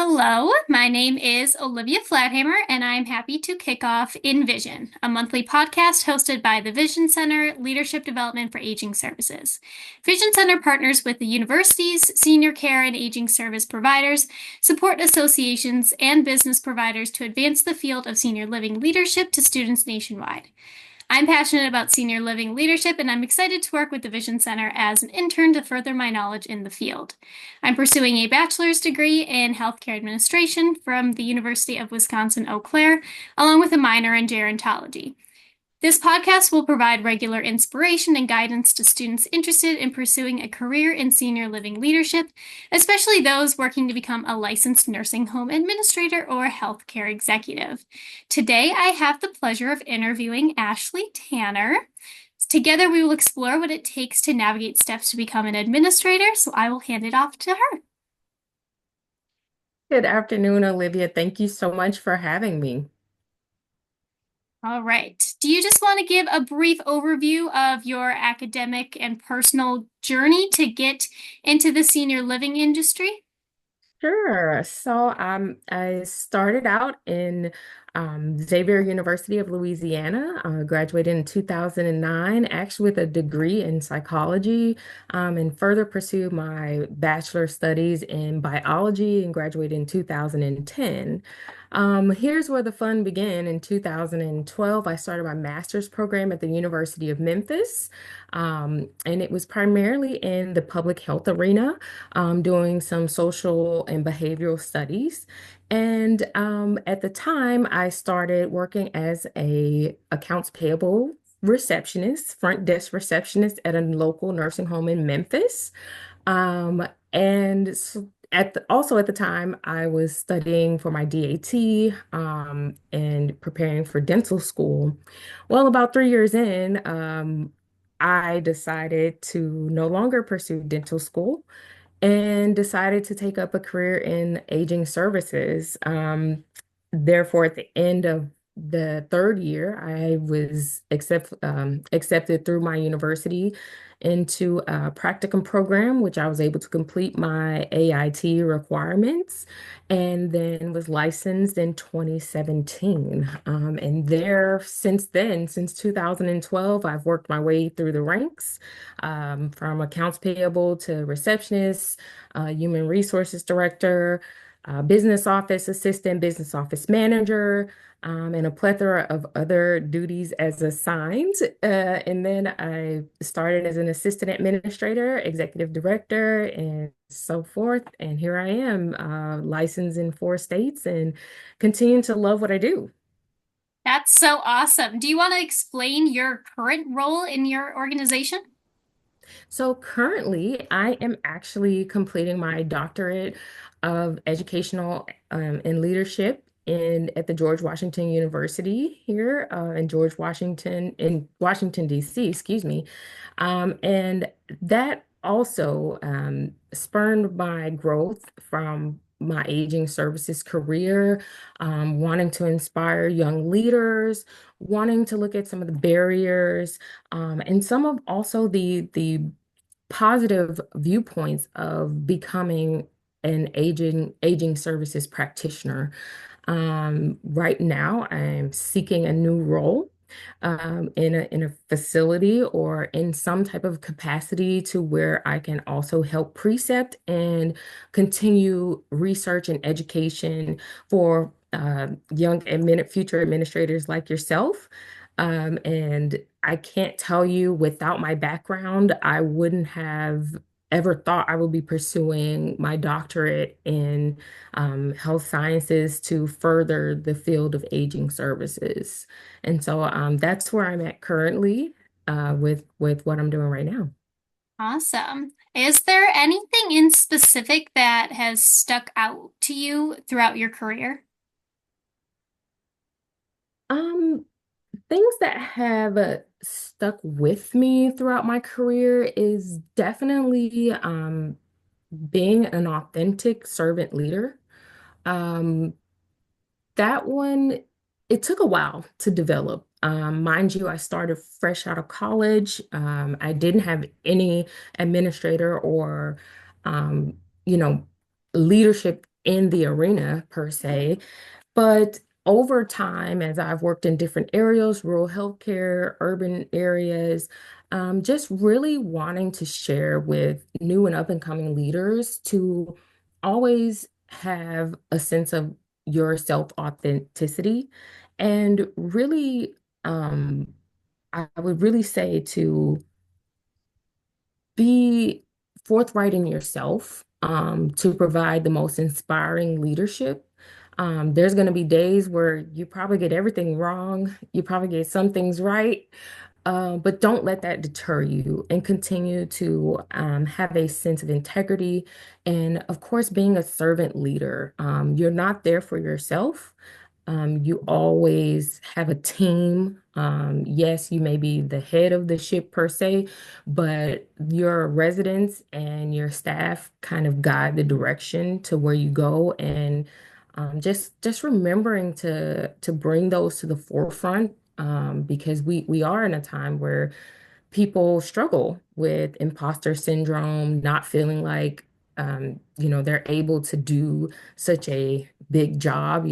Hello, my name is Olivia Flathammer, and I'm happy to kick off InVision, a monthly podcast hosted by the Vision Center Leadership Development for Aging Services. Vision Center partners with the universities, senior care and aging service providers, support associations, and business providers to advance the field of senior living leadership to students nationwide. I'm passionate about senior living leadership, and I'm excited to work with the Vision Center as an intern to further my knowledge in the field. I'm pursuing a bachelor's degree in healthcare administration from the University of Wisconsin-Eau Claire, along with a minor in gerontology. This podcast will provide regular inspiration and guidance to students interested in pursuing a career in senior living leadership, especially those working to become a licensed nursing home administrator or healthcare executive. Today, I have the pleasure of interviewing Ashley Tanner. Together, we will explore what it takes to navigate steps to become an administrator, so I will hand it off to her. Good afternoon, Olivia. Thank you so much for having me. All right. Do you just want to give a brief overview of your academic and personal journey to get into the senior living industry? Sure. I started out in Xavier University of Louisiana, graduated in 2009, actually with a degree in psychology, and further pursued my bachelor studies in biology and graduated in 2010. Here's where the fun began. In 2012, I started my master's program at the University of Memphis, and it was primarily in the public health arena, doing some social and behavioral studies. And at the time, I started working as a accounts payable receptionist, front desk receptionist at a local nursing home in Memphis. Um, and s also at the time, I was studying for my DAT, and preparing for dental school. Well, about 3 years in, I decided to no longer pursue dental school and decided to take up a career in aging services. Therefore, at the end of the third year, I was accepted through my university into a practicum program, which I was able to complete my AIT requirements and then was licensed in 2017. And there, since then, since 2012, I've worked my way through the ranks, from accounts payable to receptionist, human resources director, business office assistant, business office manager, and a plethora of other duties as assigned. And then I started as an assistant administrator, executive director, and so forth. And here I am, licensed in 4 states and continuing to love what I do. That's so awesome. Do you want to explain your current role in your organization? So currently, I am actually completing my doctorate of educational and leadership at the George Washington University here in Washington, D.C., excuse me. And that also spurned my growth from my aging services career, wanting to inspire young leaders, wanting to look at some of the barriers, and some of also the positive viewpoints of becoming an aging services practitioner. Right now, I'm seeking a new role in a facility or in some type of capacity to where I can also help precept and continue research and education for future administrators like yourself. And I can't tell you, without my background, I wouldn't have ever thought I would be pursuing my doctorate in health sciences to further the field of aging services. And so that's where I'm at currently, with what I'm doing right now. Awesome. Is there anything in specific that has stuck out to you throughout your career? Um, Things that have stuck with me throughout my career is definitely being an authentic servant leader. Um, that one, it took a while to develop. Mind you, I started fresh out of college. I didn't have any administrator or, um, you know, leadership in the arena per se. But over time, as I've worked in different areas, rural healthcare, urban areas, just really wanting to share with new and up and coming leaders to always have a sense of your self-authenticity. And really, I would really say to be forthright in yourself, to provide the most inspiring leadership. There's going to be days where you probably get everything wrong, you probably get some things right, but don't let that deter you and continue to have a sense of integrity. And of course, being a servant leader, you're not there for yourself. You always have a team. Yes, you may be the head of the ship per se, but your residents and your staff kind of guide the direction to where you go. And just remembering to bring those to the forefront, because we are in a time where people struggle with imposter syndrome, not feeling like they're able to do such a big job.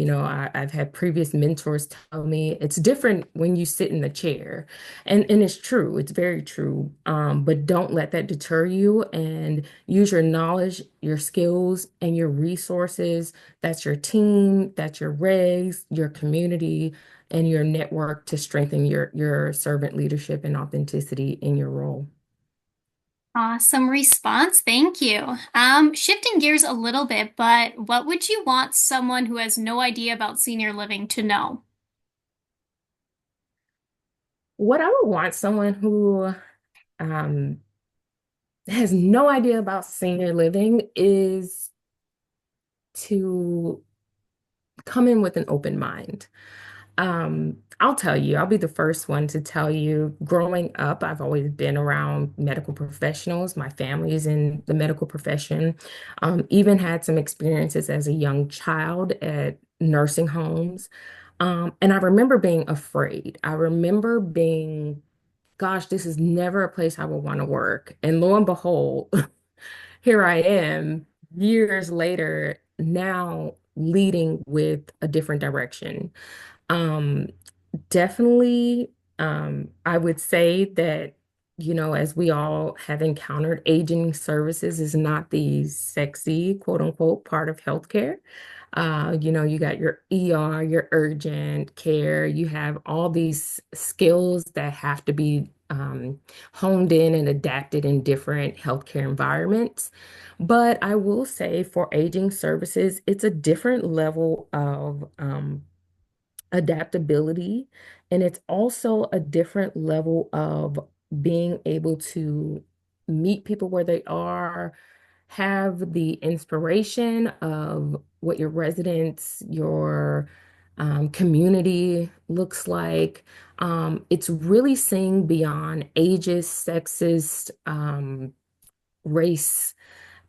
I've had previous mentors tell me it's different when you sit in the chair. And it's true, it's very true. But don't let that deter you and use your knowledge, your skills, and your resources. That's your team, that's your regs, your community and your network to strengthen your servant leadership and authenticity in your role. Awesome response. Thank you. Shifting gears a little bit, but what would you want someone who has no idea about senior living to know? What I would want someone who um, has no idea about senior living is to come in with an open mind. I'll tell you, I'll be the first one to tell you, growing up, I've always been around medical professionals. My family is in the medical profession. Even had some experiences as a young child at nursing homes. And I remember being afraid. I remember being, gosh, this is never a place I would want to work. And lo and behold, here I am years later, now leading with a different direction. Um, Definitely, I would say that, as we all have encountered, aging services is not the sexy, quote unquote, part of healthcare. You got your ER, your urgent care, you have all these skills that have to be honed in and adapted in different healthcare environments. But I will say for aging services, it's a different level of adaptability. And it's also a different level of being able to meet people where they are, have the inspiration of what your residents, your community looks like. It's really seeing beyond ages, sexist, race.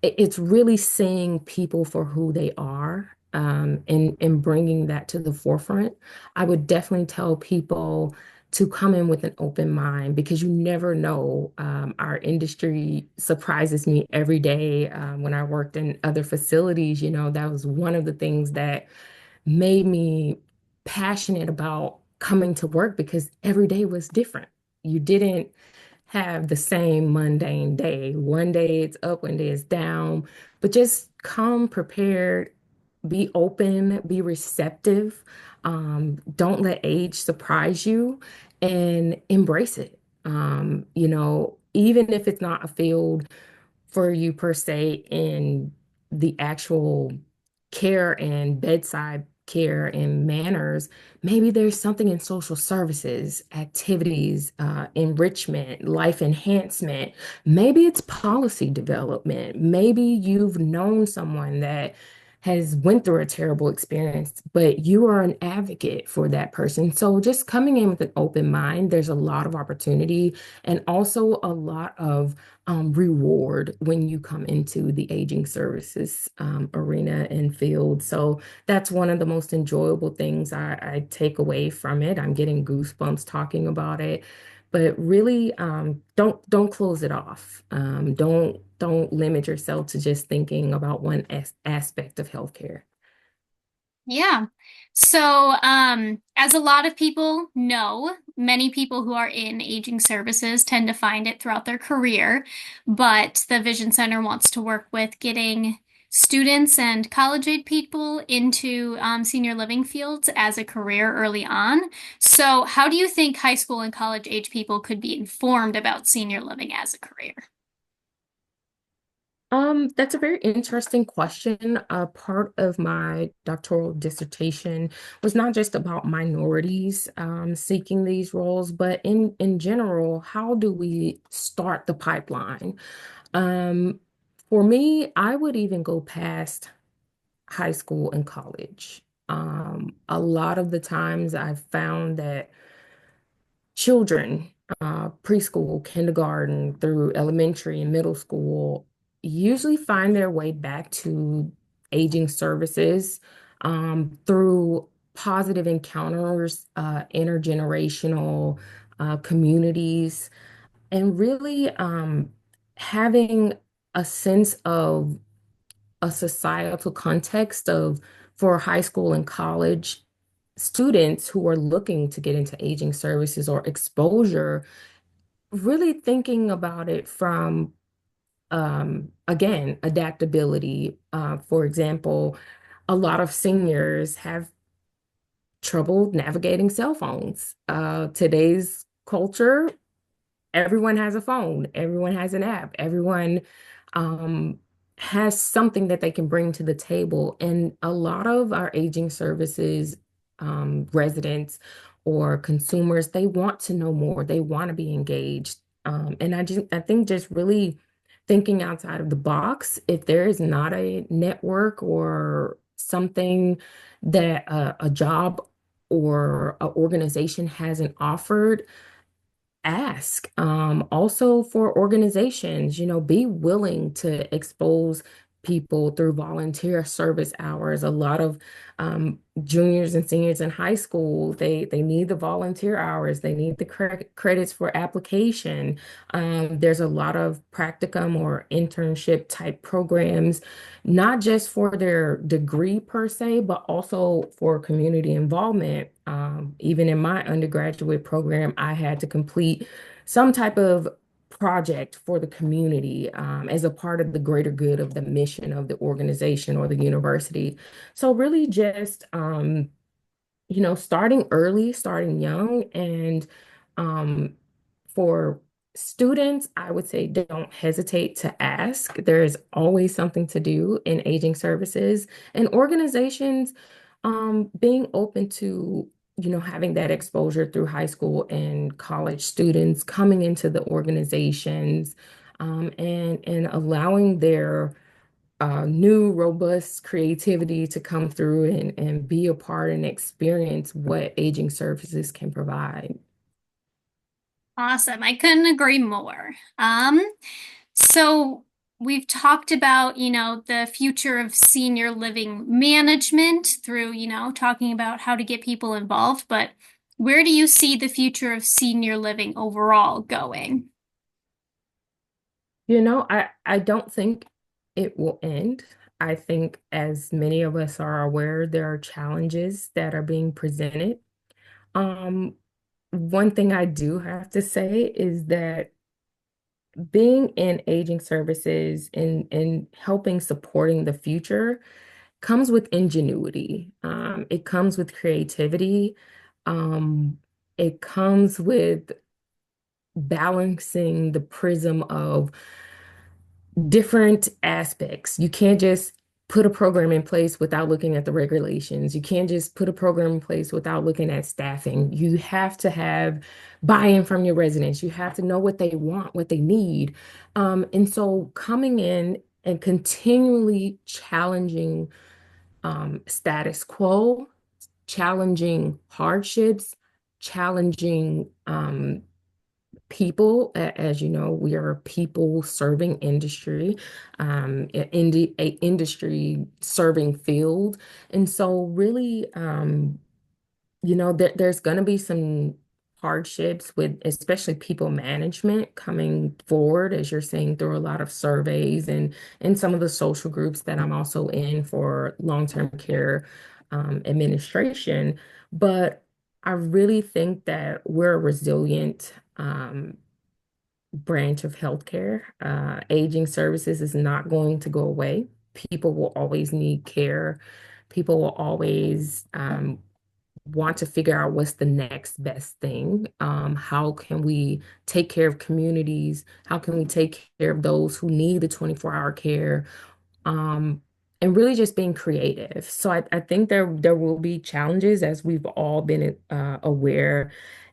It's really seeing people for who they are, and bringing that to the forefront. I would definitely tell people to come in with an open mind because you never know. Our industry surprises me every day. When I worked in other facilities, that was one of the things that made me passionate about coming to work because every day was different. You didn't have the same mundane day. One day it's up, one day it's down, but just come prepared, be open, be receptive. Don't let age surprise you and embrace it. Even if it's not a field for you per se in the actual care and bedside care and manners, maybe there's something in social services, activities, enrichment, life enhancement. Maybe it's policy development. Maybe you've known someone that has went through a terrible experience, but you are an advocate for that person. So just coming in with an open mind, there's a lot of opportunity and also a lot of reward when you come into the aging services arena and field. So that's one of the most enjoyable things I take away from it. I'm getting goosebumps talking about it. But really, don't close it off. Don't don't limit yourself to just thinking about one aspect of healthcare. Yeah. So, as a lot of people know, many people who are in aging services tend to find it throughout their career, but the Vision Center wants to work with getting students and college age people into senior living fields as a career early on. So, how do you think high school and college age people could be informed about senior living as a career? That's a very interesting question. Part of my doctoral dissertation was not just about minorities seeking these roles, but in general, how do we start the pipeline? Um, for me, I would even go past high school and college. A lot of the times I've found that children, preschool, kindergarten through elementary and middle school, usually find their way back to aging services through positive encounters, intergenerational communities, and really having a sense of a societal context of for high school and college students who are looking to get into aging services or exposure, really thinking about it from again, adaptability. For example, a lot of seniors have trouble navigating cell phones. Today's culture, everyone has a phone, everyone has an app, everyone um, has something that they can bring to the table. And a lot of our aging services residents or consumers, they want to know more, they want to be engaged. And I think just really thinking outside of the box, if there is not a network or something that a job or an organization hasn't offered, ask. Also for organizations, be willing to expose people through volunteer service hours. A lot of juniors and seniors in high school, they need the volunteer hours. They need the credits for application. There's a lot of practicum or internship type programs, not just for their degree per se, but also for community involvement. Even in my undergraduate program, I had to complete some type of project for the community as a part of the greater good of the mission of the organization or the university. So really just starting early, starting young, and um, for students, I would say don't hesitate to ask. There's always something to do in aging services and organizations, being open to, having that exposure through high school and college students coming into the organizations, and allowing their new, robust creativity to come through and be a part and experience what aging services can provide. Awesome. I couldn't agree more. So we've talked about, the future of senior living management through, talking about how to get people involved, but where do you see the future of senior living overall going? I don't think it will end. I think, as many of us are aware, there are challenges that are being presented. Um, One thing I do have to say is that being in aging services and helping supporting the future comes with ingenuity. It comes with creativity. Um, it comes with balancing the prism of different aspects. You can't just put a program in place without looking at the regulations. You can't just put a program in place without looking at staffing. You have to have buy-in from your residents. You have to know what they want, what they need. And so coming in and continually challenging status quo, challenging hardships, challenging people. As you know, we are a people serving industry, a industry serving field. And so really, there's going to be some hardships with especially people management coming forward, as you're seeing through a lot of surveys and in some of the social groups that I'm also in for long-term care administration. But I really think that we're a resilient branch of healthcare. Aging services is not going to go away. People will always need care. People will always want to figure out what's the next best thing. How can we take care of communities? How can we take care of those who need the 24-hour care? um, and really just being creative. So I think there will be challenges as we've all been aware,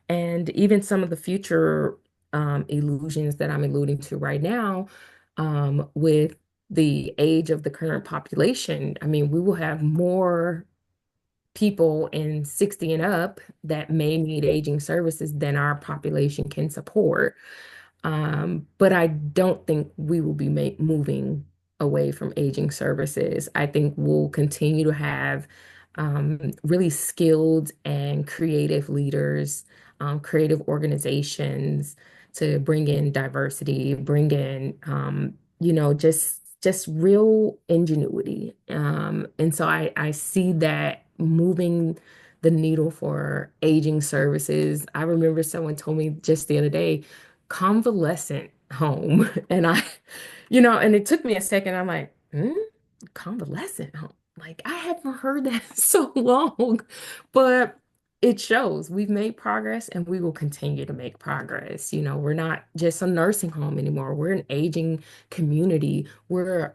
and even some of the future illusions that I'm alluding to right now with the age of the current population. I mean, we will have more people in 60 and up that may need aging services than our population can support. But I don't think we will be moving away from aging services. I think we'll continue to have really skilled and creative leaders, creative organizations to bring in diversity, bring in just real ingenuity. And so I see that moving the needle for aging services. I remember someone told me just the other day, convalescent home. And and it took me a second. I'm like, convalescent home. Like, I haven't heard that in so long, but it shows we've made progress and we will continue to make progress. We're not just a nursing home anymore. We're an aging community. We're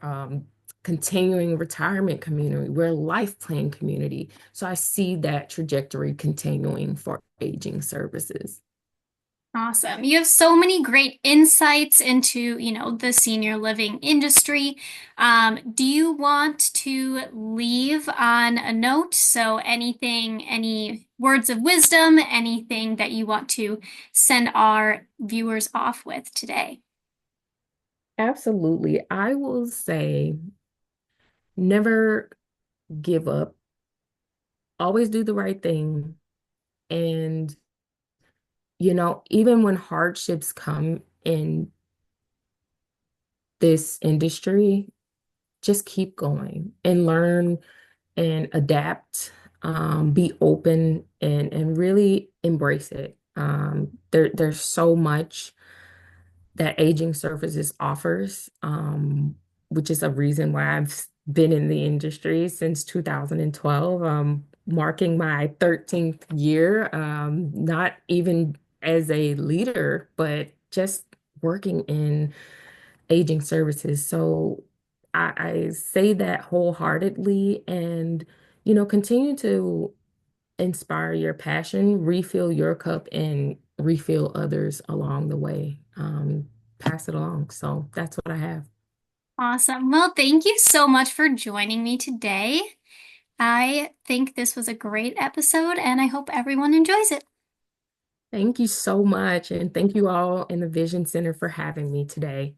continuing retirement community. We're a life plan community. So I see that trajectory continuing for aging services. Awesome. You have so many great insights into, the senior living industry. Do you want to leave on a note? So anything, any words of wisdom, anything that you want to send our viewers off with today? Absolutely. I will say never give up, always do the right thing. And, even when hardships come in this industry, just keep going and learn and adapt, be open and really embrace it. There's so much that aging services offers, which is a reason why I've been in the industry since 2012, marking my 13th year, not even as a leader, but just working in aging services. So I say that wholeheartedly and, continue to inspire your passion, refill your cup, and refill others along the way. Pass it along. So that's what I have. Awesome. Well, thank you so much for joining me today. I think this was a great episode and I hope everyone enjoys it. Thank you so much. And thank you all in the Vision Center for having me today.